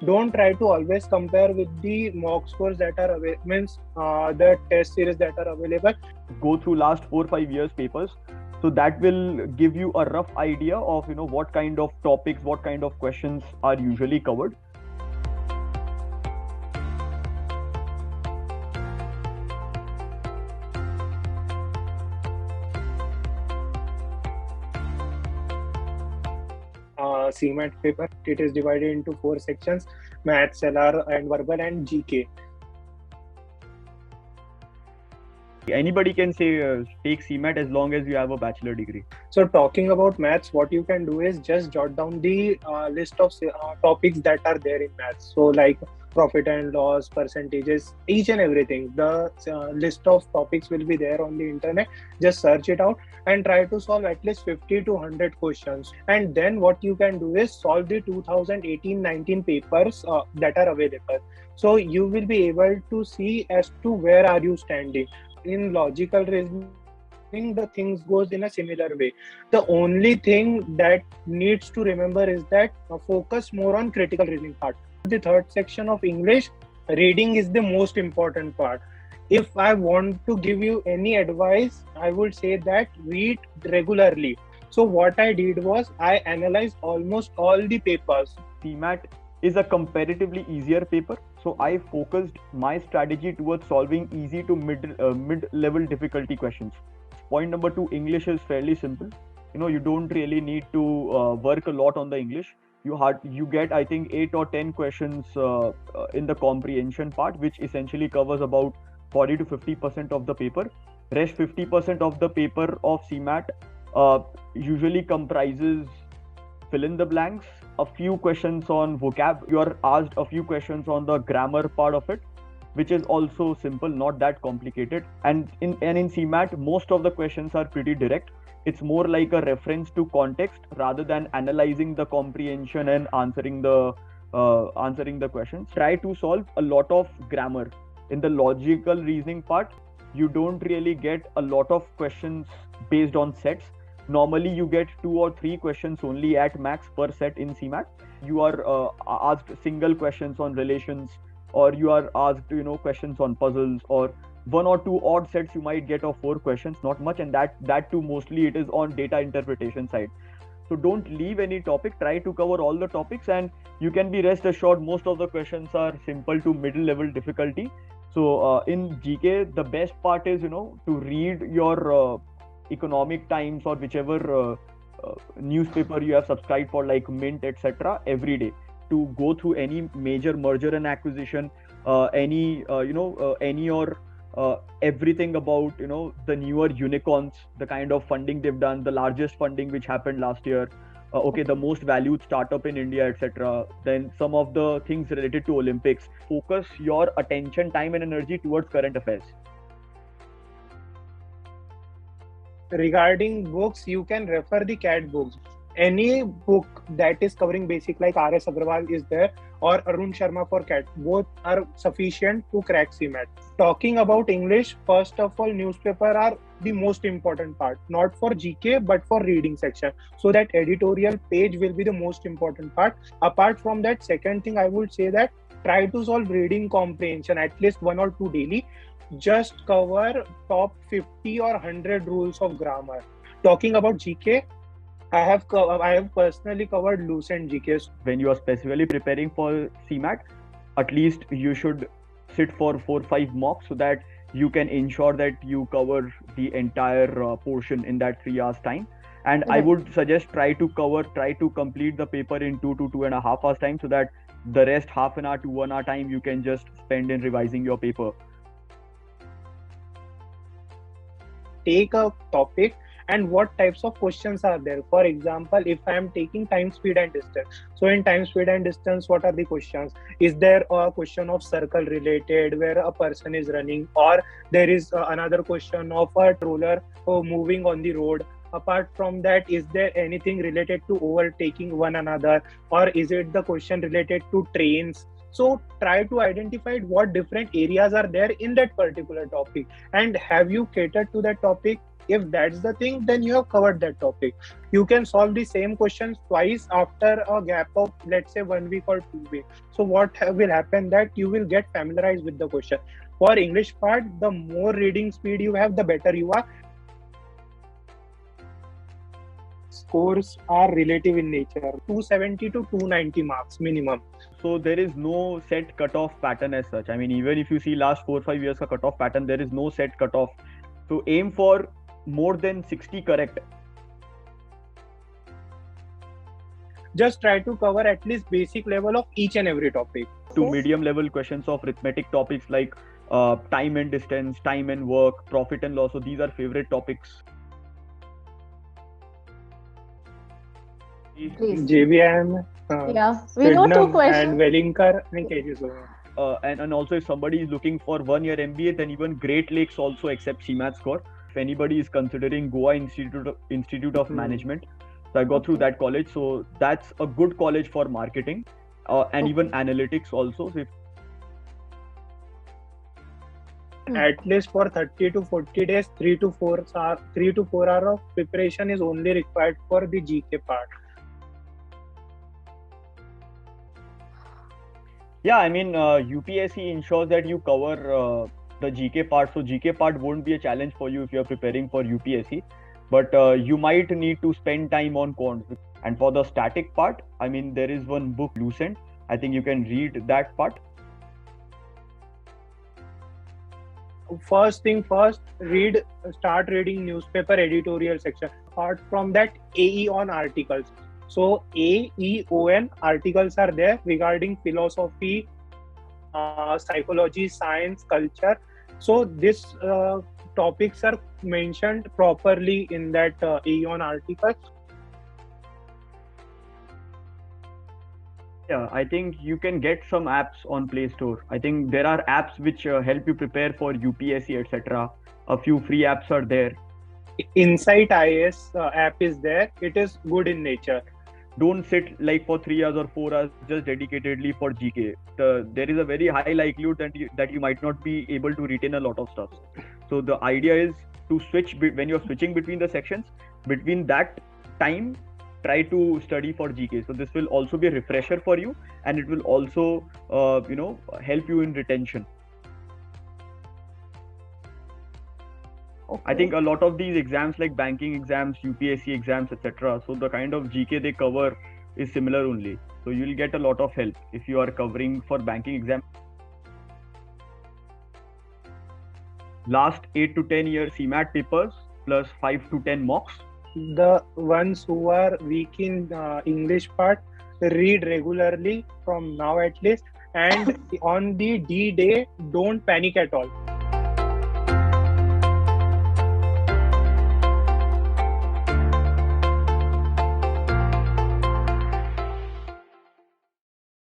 Don't try to always compare with the mock scores that are the test series that are available. Go through last 4-5 years papers, so that will give you a rough idea of what kind of topics, what kind of questions are usually covered. CMAT paper, it is divided into 4 sections: maths, LR, and verbal, and GK. Anybody can say take CMAT as long as you have a bachelor degree. So talking about maths, what you can do is just jot down the list of topics that are there in maths. So like profit and loss, percentages, each and everything. The list of topics will be there on the internet. Just search it out and try to solve at least 50 to 100 questions. And then what you can do is solve the 2018-19 papers that are available. So you will be able to see as to where are you standing. In logical reasoning, the things goes in a similar way. The only thing that needs to remember is that focus more on critical reasoning part. The third section of English, reading is the most important part. If I want to give you any advice, I would say that read regularly. So what I did was I analyzed almost all the papers. CMAT is a comparatively easier paper, so I focused my strategy towards solving easy to mid-level difficulty questions. Point number 2, English is fairly simple. You don't really need to work a lot on the English. You get, I think, 8 or 10 questions in the comprehension part, which essentially covers about 40 to 50% of the paper. Rest 50% of the paper of CMAT usually comprises fill in the blanks, a few questions on vocab. You are asked a few questions on the grammar part of it, which is also simple, not that complicated. And in CMAT, most of the questions are pretty direct. It's more like a reference to context rather than analyzing the comprehension and answering the questions. Try to solve a lot of grammar. In the logical reasoning part, you don't really get a lot of questions based on sets. Normally, you get 2 or 3 questions only at max per set in CMAT. You are asked single questions on relations, or you are asked, questions on puzzles, or 1 or 2 odd sets you might get of 4 questions, not much, and that too mostly it is on data interpretation side. So don't leave any topic, try to cover all the topics, and you can be rest assured most of the questions are simple to middle level difficulty. So in GK, the best part is, to read your Economic Times or whichever newspaper you have subscribed for, like Mint, etc., every day, to go through any major merger and acquisition, any or everything about the newer unicorns, the kind of funding they've done, the largest funding which happened last year, the most valued startup in India, etc. Then some of the things related to Olympics. Focus your attention, time and energy towards current affairs. Regarding books, you can refer the CAT books. Any book that is covering basic, like R.S. Agrawal is there, or Arun Sharma for CAT, both are sufficient to crack CMAT. Talking about English, first of all, newspaper are the most important part, not for GK but for reading section. So that editorial page will be the most important part. Apart from that, second thing I would say that try to solve reading comprehension at least 1 or 2 daily. Just cover top 50 or 100 rules of grammar. Talking about GK, I have personally covered Lucent GK. When you are specifically preparing for CMAT, at least you should sit for 4-5 mocks so that you can ensure that you cover the entire portion in that 3 hours time. And I would suggest try to complete the paper in 2 to 2.5 hours time, so that the rest half an hour to 1 hour time you can just spend in revising your paper. Take a topic and what types of questions are there. For example, if I am taking time, speed and distance, so in time, speed and distance, what are the questions? Is there a question of circle related where a person is running, or there is another question of a roller moving on the road? Apart from that, is there anything related to overtaking one another, or is it the question related to trains? So try to identify what different areas are there in that particular topic, and have you catered to that topic? If that's the thing, then you have covered that topic. You can solve the same questions twice after a gap of, let's say, 1 week or 2 weeks. So what will happen that you will get familiarized with the question. For English part, the more reading speed you have, the better you are. Scores are relative in nature, 270 to 290 marks minimum. So there is no set cutoff pattern as such. I mean, even if you see last 4-5 years ka cutoff pattern, there is no set cutoff. So aim for more than 60 correct. Just try to cover at least basic level of each and every topic. To medium level questions of arithmetic topics like time and distance, time and work, profit and loss. So these are favorite topics. Please. JVM, Yeah, we know 2 Sidnam and questions. Wellinkar and KG. And also if somebody is looking for 1-year MBA, then even Great Lakes also accepts CMAT score. If anybody is considering Goa Institute of Management, so I go through that college. So that's a good college for marketing and even analytics also. So At least for 30 to 40 days, 3 to 4 hours of preparation is only required for the GK part. Yeah, I mean, UPSC ensures that you cover the GK part. So GK part won't be a challenge for you if you're preparing for UPSC. But you might need to spend time on quants. And for the static part, I mean, there is one book, Lucent. I think you can read that part. First thing first, start reading newspaper editorial section. Apart from that, AE-on articles. So AEON articles are there regarding philosophy, psychology, science, culture. So these topics are mentioned properly in that AE-on article. Yeah, I think you can get some apps on Play Store. I think there are apps which help you prepare for UPSC, etc. A few free apps are there. Insight IAS app is there. It is good in nature. Don't sit like for 3 hours or 4 hours just dedicatedly for GK. There is a very high likelihood that you might not be able to retain a lot of stuff. So the idea is to switch when you're switching between the sections. Between that time, try to study for GK. So this will also be a refresher for you, and it will also help you in retention. Okay. I think a lot of these exams like banking exams, UPSC exams, etc. So the kind of GK they cover is similar only. So you'll get a lot of help if you are covering for banking exam. Last 8 to 10 year CMAT papers plus 5 to 10 mocks. The ones who are weak in English part, read regularly from now at least, and on the D day, don't panic at all.